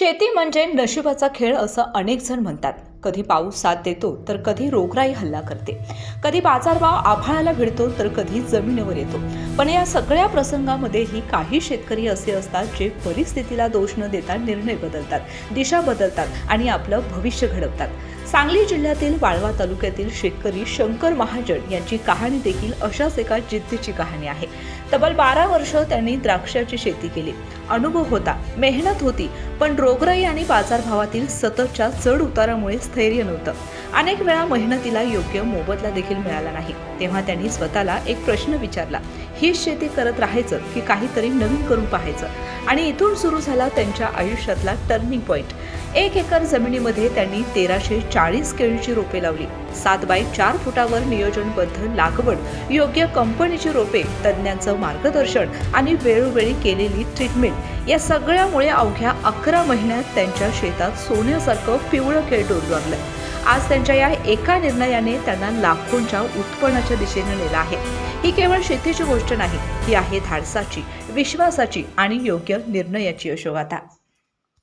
शेती म्हणजे नशिबाचा खेळ असं अनेक जण म्हणतात. कधी पाऊस साथ देतो तर कधी रोगराई हल्ला करते, कधी बाजारभाव आभाळाला भिडतो तर कधी जमिनीवर येतो. पण या सगळ्या प्रसंगामध्येही काही शेतकरी असे असतात जे परिस्थितीला दोष न देता निर्णय बदलतात, दिशा बदलतात आणि आपलं भविष्य घडवतात. सांगली जिल्ह्यातील वाळवा तालुक्यातील शेतकरी शंकर महाजन यांची कहाणी देखील अशाच एका जिद्दीची कहाणी आहे. तब्बल 12 वर्ष त्यांनी द्राक्षाची शेती केली. अनुभव होता, मेहनत होती, पण रोगराई आणि बाजारभावातील सततच्या चढ उतारामुळे स्थैर्य नव्हतं. अनेक वेळा मेहनतीला योग्य मोबदला देखील मिळाला नाही. तेव्हा त्यांनी स्वतःला एक प्रश्न विचारला, हीच शेती करत राहायचं की काहीतरी नवीन करून पाहायचं? आणि इथून सुरू झाला त्यांच्या आयुष्यातला टर्निंग पॉइंट. 1 एकर जमिनीमध्ये त्यांनी 1340 केळीची रोपे लावली. 7x4 फुटावर नियोजनबद्ध लागवड, योग्य कंपनीची रोपे, तज्ज्ञांचं मार्गदर्शन आणि वेळोवेळी केलेली ट्रीटमेंट या सगळ्यामुळे अवघ्या 11 महिन्यात त्यांच्या शेतात सोन्यासारखं पिवळं केळ डोलू लागलं. आज त्यांच्या या एका निर्णयाने त्यांना लाखोंच्या उत्पन्नाच्या दिशेने नेलं आहे. ही केवळ शेतीची गोष्ट नाही, ही आहे धाडसाची, विश्वासाची आणि योग्य निर्णयाची यशोगाथा.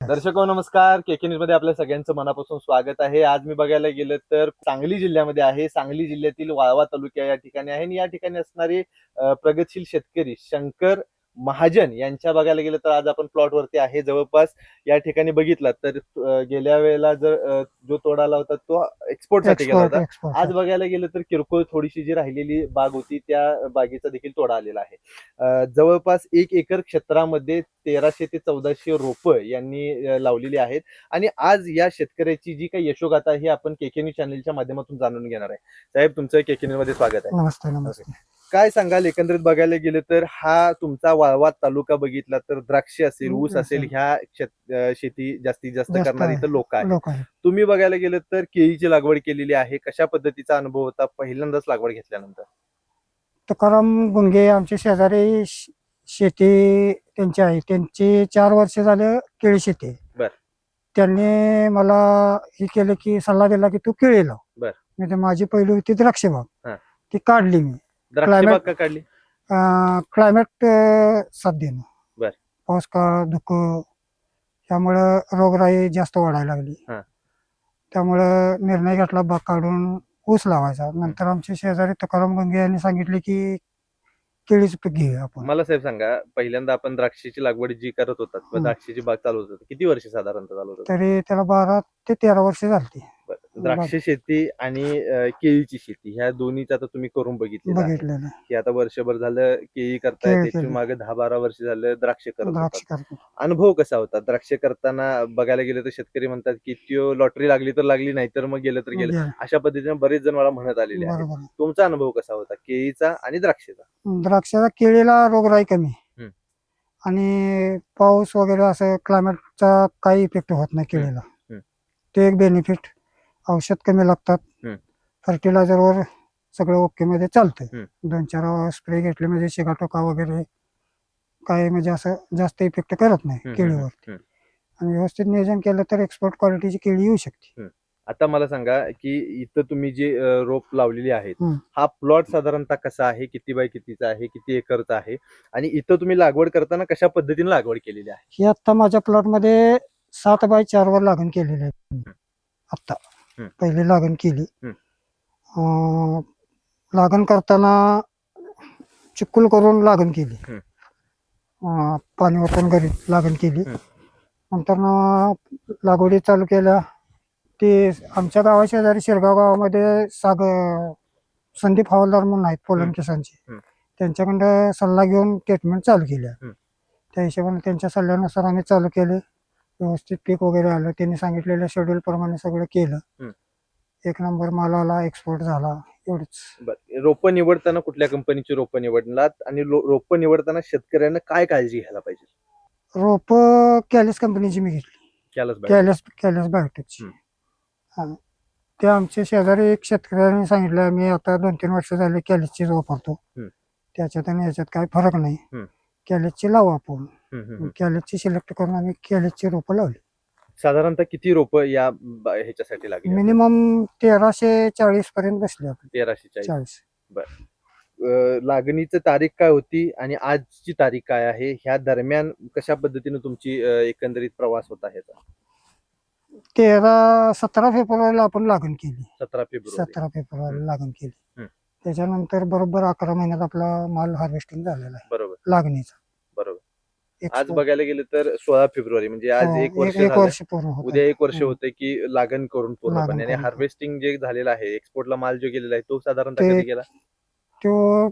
दर्शको नमस्कार, केके न्यूज मध्ये आपल्या सगळ्यांचं मनापासून स्वागत आहे. आज मी बघायला गेलं तर सांगली जिल्ह्यामध्ये आहे. सांगली जिल्ह्यातील वाळवा तालुका या ठिकाणी आहे आणि या ठिकाणी असणारे प्रगतशील शेतकरी शंकर महाजन यांच्या बघायला गेलं तर आज आपण प्लॉट वरती आहे. जवळपास या ठिकाणी बघितला तर गेल्या वेळेला जर जो तोडा आला होता तो एक्सपोर्ट साठी गेला होता. आज बघायला गेलं तर किरकोळ थोडीशी जी राहिलेली बाग होती त्या बागेचा देखील तोडा आलेला आहे. जवळपास 1 एकर क्षेत्रामध्ये 1300 ते 1400 रोपं यांनी लावलेली आहेत आणि आज या शेतकऱ्याची जी काही यशोगाथा ही आपण केके न्यूज चॅनलच्या माध्यमातून जाणून घेणार आहे. साहेब, तुमचं केके न्यूज मध्ये स्वागत आहे. नमस्ते. नमस्ते. काय सांगाल, एकंदरीत बघायला गेलं तर हा तुमचा वाळवा तालुका बघितला तर द्राक्ष असेल, ऊस असेल, ह्या शेती जास्तीत जास्त करणारी तर लोक आहेत. तुम्ही बघायला गेलं तर केळीची लागवड केलेली आहे. कशा पद्धतीचा अनुभव होता पहिल्यांदाच लागवड घेतल्यानंतर? तुकाराम गुंगे आमचे शेजारी शेती त्यांची आहे. त्यांची 4 वर्ष झाले केळी शेती आहे. बर. त्यांनी मला हे केलं की सल्ला दिला की तू केळी लाव. बर. म्हणजे माझी पहिली होती द्राक्ष बाग, ती काढली मी. द्राक्ष बाग का काढली? क्लायमेट साथ देणं, बर. पाऊस काळ, धुकं, त्यामुळं रोगराई जास्त वाढायला लागली. त्यामुळं निर्णय घेतला बाग काढून ऊस लावायचा. नंतर आमचे शेजारी तुकाराम गुंगे यांनी सांगितले की केळीच पीक घेऊया आपण. मला साहेब सांगा, पहिल्यांदा आपण द्राक्षाची लागवड जी करत होतात किंवा द्राक्षाची बाग चालवत होता, किती वर्ष साधारणतः चालवत होता? तरी त्याला 12 ते 13 वर्ष झाली. द्राक्ष शेती आणि केळीची शेती ह्या दोन्हीच आता तुम्ही करून बघितलेलं की आता वर्षभर झालं केळी करताय, त्याच्या मागे 10-12 वर्ष झालं द्राक्ष करत. अनुभव कसा होता द्राक्ष करताना? बघायला गेलं तर शेतकरी म्हणतात की त्यो लॉटरी लागली तर लागली, नाही तर मग गेलं तर गेलं, अशा पद्धतीने बरेच जण मला म्हणत आलेले आहेत. तुमचा अनुभव कसा होता केळीचा आणि द्राक्षाचा? द्राक्षाचा केळीला रोगराई कमी आणि पाऊस वगैरे असं क्लायमेटचा काही इफेक्ट होत नाही केळीला. ते एक बेनिफिट. औषध कमी लागतात, फर्टिलायझरवर सगळं ओके मध्ये चालतं. 2-4 स्प्रे घेतले म्हणजे शिगाटोका वगैरे काही म्हणजे असं जास्त इफेक्ट करत नाही केळीवर. आणि व्यवस्थित नियोजन केलं तर एक्सपोर्ट क्वालिटीची केळी येऊ शकते. आता मला सांगा की इथं तुम्ही जे रोप लावलेली आहेत, हा प्लॉट साधारणतः कसा आहे, किती बाय कितीचा आहे, किती एकरचा आहे आणि इथं तुम्ही लागवड करताना कशा पद्धतीने लागवड केलेली आहे? ही आता माझ्या प्लॉट मध्ये 7x4 वर लागण केलेली आहे. आता पहिली लागण केली. लागण करताना चिक्कुल करून लागण केली, पाणी ओतून घरी लागण केली. नंतर लागवडी चालू केल्या. ते आमच्या गावा शेजारी शिरगाव गावामध्ये संदीप हवालदार म्हणून आहेत पोलन किसानचे, त्यांच्याकडं सल्ला घेऊन ट्रीटमेंट चालू केल्या. त्या हिशोबाने त्यांच्या सल्ल्यानुसार आम्ही चालू केले. व्यवस्थित पीक वगैरे आलं. त्यांनी सांगितलेल्या शेड्यूल प्रमाणे सगळं केलं. 1 नंबर माल आला, एक्सपोर्ट झाला. एवढंच. रोपं निवडताना कुठल्या कंपनीची रोपं निवडलात आणि रोपं निवडताना शेतकऱ्यांना काय काळजी घ्यायला पाहिजे? रोप कॅलिस कंपनीची मी घेतली, कॅलिस बायोटेकची. ते आमच्या शेजारी एक शेतकऱ्याने सांगितलं, मी आता 2-3 वर्ष झाले कॅलिसची वापरतो, त्याच्यात आणि याच्यात काही फरक नाही, कॅलिसची लावू आपण. कॅलिसची सिलेक्ट करून आम्ही कॅलिसची रोपं लावली. साधारणतः किती रोपं या ह्याच्यासाठी लागली? मिनिमम 1340 पर्यंत बसले आपण. 1340. बर. लागणीची तारीख काय होती आणि आजची तारीख काय आहे, ह्या दरम्यान कशा पद्धतीने तुमची एकंदरीत प्रवास होता ह्याचा? 17 फेब्रुवारीला आपण लागण केली. 17 फेब्रुवारी. 17 फेब्रुवारीला लागण केली. हं. त्याच्यानंतर बरोबर 11 महिन्यात आपला माल हार्वेस्टिंग झालेला आहे बरोबर लागणीचा. बरोबर. आज Export. बघायला गेलं तर 16 फेब्रुवारी म्हणजे आज हो, एक वर्ष एक झालं. वर्ष पूर्ण होत उद्या आहे. 1 वर्ष हं. होते की लागण करून पूर्णपणे आणि करून. हार्वेस्टिंग जे झालेलं आहे, एक्सपोर्टला माल जो गेलेला आहे तो साधारणतः ते- कधी गेला? तो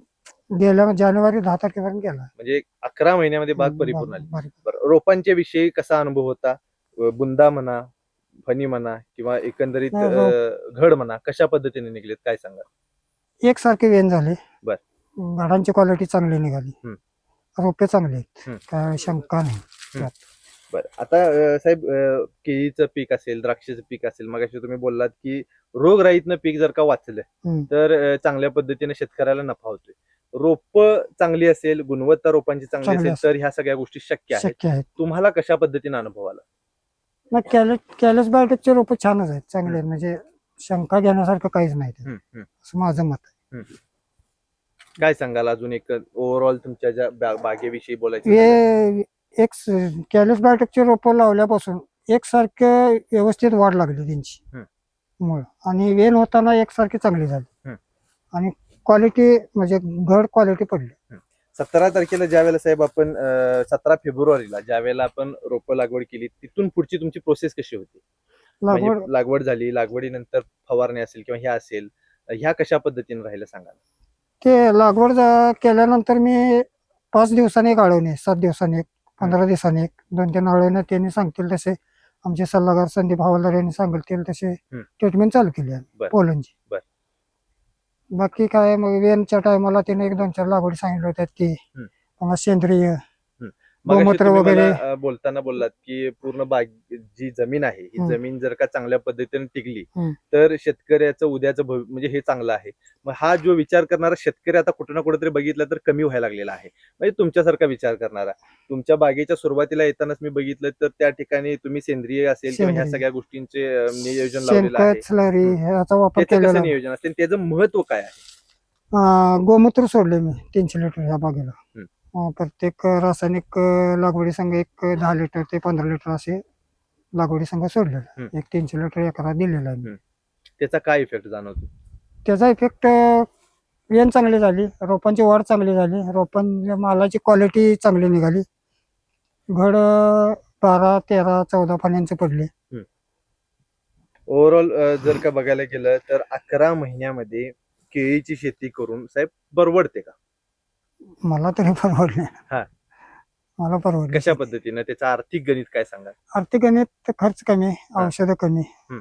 गेल्या जानेवारी 10 तारखेपर्यंत गेला. म्हणजे 11 महिन्यामध्ये बाग परिपूर्ण आली. बरं. बरं, रोपांच्या विषयी कसा अनुभव होता? बुंदा म्हणा, फणी म्हणा किंवा एकंदरीत नाही, घड म्हणा, कशा पद्धतीने निघलेत काय सांगा? एकसारखे वेन झाले. बर. झाडांची क्वालिटी चांगली निघाली. हं. रोपे चांगले आहेत. हं. काय शंका नाही. बरं, आता साहेब, केळीचं पीक असेल, द्राक्षाचं पीक असेल, मगाशी तुम्ही बोललात की रोगराईतनं पीक जर का वाचलं हं. तर चांगल्या पद्धतीने शेतकऱ्याला नफा होतोय. रोप चांगली असेल, गुणवत्ता रोपांची चांगली चांगली असेल तर ह्या सगळ्या गोष्टी शक्य आहेत. शक्य आहेत. तुम्हाला कशा पद्धतीने अनुभव आला? कॅलस बायोटेकचे रोप छानच आहेत, चांगले आहेत. म्हणजे शंका घेण्यासारखं काहीच नाही त्यात. हं, हं. असं माझं मत आहे. काय सांगाल अजून एक ओव्हरऑल तुमच्या ज्या बागेविषयी बोलायचं झालं? हे एक कॅलस बायोटेकचे रोप लावल्यापासून एकसारखं व्यवस्थित वाढ लागली त्यांची हं. मुळ आणि वेल होताना एकसारखी चांगली झाली. हं. आणि क्वालिटी म्हणजे घड क्वालिटी पडली. 17 तारखेला ज्या वेळेला साहेब आपण 17 फेब्रुवारीला ज्या वेळेला आपण रोपं लागवड केली, तिथून पुढची तुमची प्रोसेस कशी होती? लागवड म्हणजे लागवड झाली, लागवडीनंतर फवारणी असेल किंवा ह्या असेल, ह्या कशा पद्धतीने राहिलं सांगा? ते लागवड केल्यानंतर मी 5 दिवसांनी एक आळवणे, 7 दिवसांनी एक, 15 दिवसांनी एक, 2-3 आळवणे त्यांनी सांगतील तसे आमचे सल्लागार संदीप हवालदार यांनी सांगतील तसे हं. ट्रीटमेंट चालू केली आहे बरं. पोलंची. बरं. बाकी काय मग वेनच्या टायमाला त्याने 1-2-4 लागवडी सांगितल्या होत्या ती हं. पुन्हा सेंद्रिय मगाशी गोमूत्र तुम्ही वगैरे. मला, बोलताना बोललात की पूर्ण बाग जी जमीन आहे ही हं. जमीन जर का चांगल्या पद्धतीने टिकली हं. तर शेतकऱ्याचं उद्याचं म्हणजे हे चांगलं आहे. मग हा जो विचार करणारा शेतकरी आता कुठे ना कुठेतरी बघितला तर कमी व्हायला लागलेला आहे. म्हणजे तुमच्यासारखा विचार करणारा तुमच्या बागेच्या सुरुवातीला येतानाच मी बघितलं तर त्या ठिकाणी तुम्ही सेंद्रिय असेल किंवा ह्या सेंद्रिय. सगळ्या गोष्टींचे नियोजन लावलेलं आहे. शेणखत स्लरी हं. ह्याचा वापर त्याचं केलेला कसं आहे. नियोजन असते त्याचं महत्व काय आहे? गोमूत्र सोडले मी 300 लिटर ह्या बागेला. हं. प्रत्येक रासायनिक लागवडी संघ एक 10 लिटर ते 15 लिटर असे लागवडी संघ सोडलेला आहे. हं. एक 300 लिटर एकरात दिलेला आहे मी. त्याचा काय इफेक्ट जाणवतो? त्याचा इफेक्ट वेन चांगली झाली, रोपांची वाढ चांगली झाली, मालाची क्वालिटी चांगली निघाली. घड 12, 13, 14 पाण्यांचे पडले. ओव्हरऑल जर का बघायला गेलं तर 11 महिन्यामध्ये केळीची शेती करून साहेब परवडते का? मला तरी परवडले. हा. मला परवडले. कशा पद्धतीने त्याचं आर्थिक गणित काय सांगा? आर्थिक गणित खर्च कमी, औषधं कमी, हं.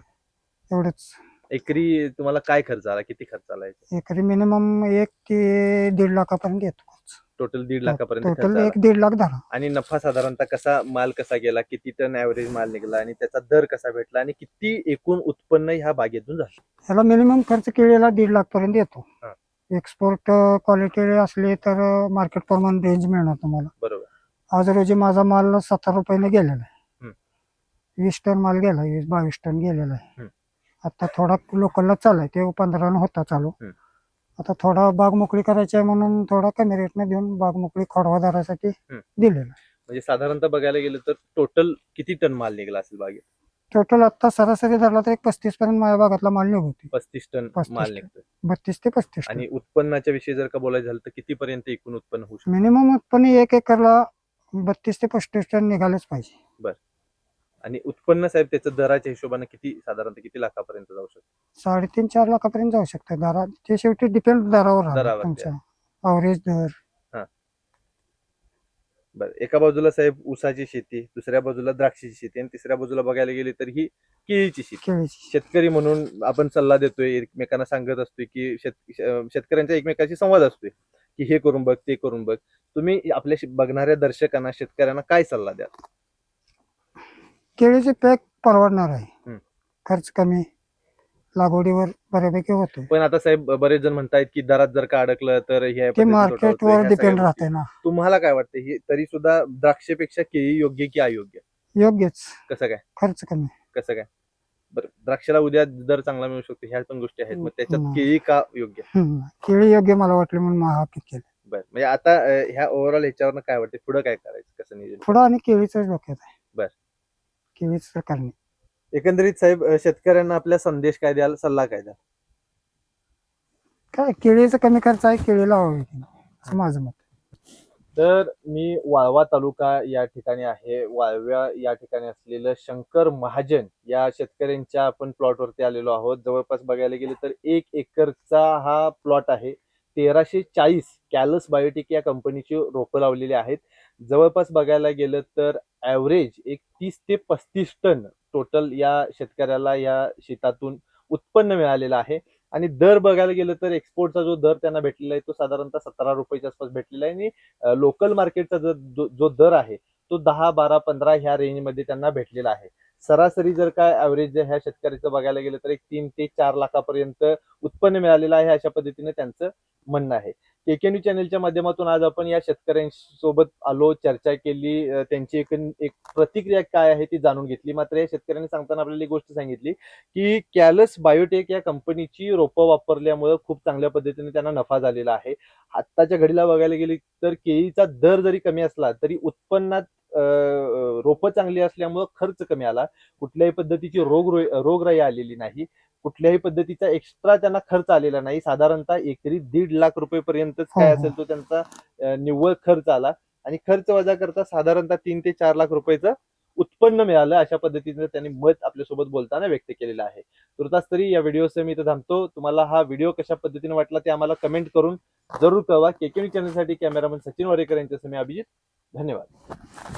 एवढंच. एकरी तुम्हाला काय खर्च आला, किती खर्च आला? एकरी मिनिमम 1 ते 1.5 लाखापर्यंत येतो. टोटल 1.5 लाखापर्यंत खर्च टोटल आला. 1-1.5 लाख धरा. आणि नफा साधारणतः कसा, माल कसा गेला, किती टन ऍव्हरेज माल निघाला आणि त्याचा दर कसा भेटला आणि किती एकूण उत्पन्न ह्या बागेतून झालं? ह्याला मिनिमम खर्च केलेला 1.5 लाख पर्यंत येतो. हा. एक्सपोर्ट क्वालिटी असली तर मार्केट प्रमाणे रेंज मिळणार तुम्हाला. बरोबर. आज रोजी माझा माल 17 रुपयाने गेलेला आहे. हं. 20 टन माल गेला, 20-22 टन गेलेला आहे. हं. आता थोडा लोकलला चालू आहे, ते 15 होता चालू. हं. आता थोडा बाग मोकळी करायची आहे म्हणून थोडा कमी रेटने देऊन बाग मोकळी खोडवा दरासाठी हं. दिलेला. म्हणजे साधारणतः बघायला गेलं तर टोटल किती टन माल निघाला असेल बागेत? टोटल आता सरासरी धरला तर 35 पर्यंत माझ्या बागातला माल निघतो. 35 टन 35 माल टन. निघतोय. 32 ते 35 टन. आणि उत्पन्नाच्या विषयी जर का बोलायचं झालं तर कितीपर्यंत एकूण उत्पन्न होऊ शकतं? मिनिमम उत्पन्न 1 एकरला 32 ते 35 टन निघालेच पाहिजे. आणि उत्पन्न साहेब त्याचं दराच्या हिशोबाने साधारणतः किती लाखापर्यंत जाऊ शकतं? 3.5-4 लाखापर्यंत जाऊ शकतं. दरा ते शेवटी डिपेंड दरावर राहतं दरावर तुमच्या अवरेज दर. बरं, एका बाजूला साहेब ऊसाची शेती, दुसऱ्या बाजूला द्राक्षाची शेती आणि तिसऱ्या बाजूला बघायला गेली तर ही केळीची शेती. केळीची. शेतकरी म्हणून आपण सल्ला देतोय, एकमेकांना सांगत असतोय की शेतकऱ्यांचा एकमेकांशी संवाद असतोय की हे करून बघ, ते करून बघ. तुम्ही आपल्या बघणाऱ्या दर्शकांना, शेतकऱ्यांना काय सल्ला द्या? केळीचे पॅक परवडणार आहे. हं. खर्च कमी, लागवडीवर बऱ्यापैकी होतोय. पण आता साहेब बरेच जण म्हणतायत की दरात जर का अडकलं तर हे ते पद्धतीने तोटा होतोय, मार्केटवर ह्या सगळ्या डिपेंड गोष्टी. राहते ना. तुम्हाला काय वाटतं, हे तरी सुद्धा द्राक्षेपेक्षा केळी योग्य की अयोग्य? योग्यच. कसं काय? खर्च कमी. कसं काय? बरं, द्राक्षाला उद्या दर चांगला मिळू शकतो, ह्या पण गोष्टी आहेत. मग त्याच्यात हम्म. केळी का योग्य? केळी योग्य मला वाटली म्हणून हा पीक केलं. बरं, म्हणजे आता ह्या ओव्हरऑल ह्याच्यावर काय वाटतं, पुढे काय करायचं, कसं नियोजन? पुढं आणि केळीच डोक्यात आहे. बर. केळीच करणे. एकंदरीत साहेब, शेतकऱ्यांना आपल्या संदेश काय द्याल, सल्ला काय द्याल? काय केळीचा कमी खर्च आहे, केळी लावावी असं माझं मत. तर मी वाळवा तालुका या ठिकाणी आहे. वाळव्या या ठिकाणी असलेलं शंकर महाजन या शेतकऱ्यांच्या आपण प्लॉटवरती आलेलो आहोत. जवळपास बघायला गेलं तर 1 एकरचा हा प्लॉट आहे. 1340 कॅलस बायोटेक या कंपनीची रोपं लावलेली आहेत. जवळपास बघायला गेलं तर ॲव्हरेज एक 30 ते 35 टन टोटल या शेतकऱ्याला या शेतातून उत्पन्न मिळालेलं आहे. आणि दर बघायला गेलं तर एक्सपोर्टचा जो दर त्यांना भेटलेला आहे तो साधारणतः 17 रुपयाच्या आसपास भेटलेला आहे. आणि लोकल मार्केटचा जो दर आहे तो 10, 12, 15 ह्या रेंजमध्ये त्यांना भेटलेला आहे. सरासरी जर काय ॲव्हरेज ह्या शेतकऱ्याचं बघायला गेलं तर एक 3 ते 4 लाखापर्यंत उत्पन्न मिळालेलं आहे, अशा पद्धतीने त्यांचं म्हणणं आहे. केके न्यूज चॅनलच्या माध्यमातून आज आपण या शेतकऱ्यांसोबत आलो, चर्चा केली, त्यांची एक प्रतिक्रिया काय आहे ती जाणून घेतली. मात्र या शेतकऱ्यांनी सांगताना आपल्याला एक गोष्ट सांगितली की कॅलस बायोटेक या कंपनीची रोपं वापरल्यामुळे खूप चांगल्या पद्धतीने त्यांना नफा झालेला आहे. आत्ताच्या घडीला बघायला गेली तर केळीचा दर जरी कमी असला तरी उत्पन्नात रोपं चांगली असल्यामुळे खर्च कमी आला. कुठल्याही पद्धतीची रोगराई आलेली नाही. कुठल्याही पद्धतीचा एक्स्ट्रा त्यांना खर्च आलेला नाही. साधारणतः एकरी 1.5 लाख रुपयेपर्यंतच काय हो. असेल तो त्यांचा निव्वळ खर्च आला. आणि खर्च वजा करता साधारणतः 3 ते 4 लाख रुपयाचं उत्पन्न मिळालं, अशा पद्धतीने त्यांनी मत आपल्यासोबत बोलताना व्यक्त केलेलं आहे. तुर्तास तरी या व्हिडिओसह मी इथं थांबतो. तुम्हाला हा व्हिडिओ कशा पद्धतीने वाटला ते आम्हाला कमेंट करून जरूर कळवा. केके न्यूज चॅनलसाठी कॅमेरामन सचिन वारेकर यांच्यासह मी अभिजित. धन्यवाद.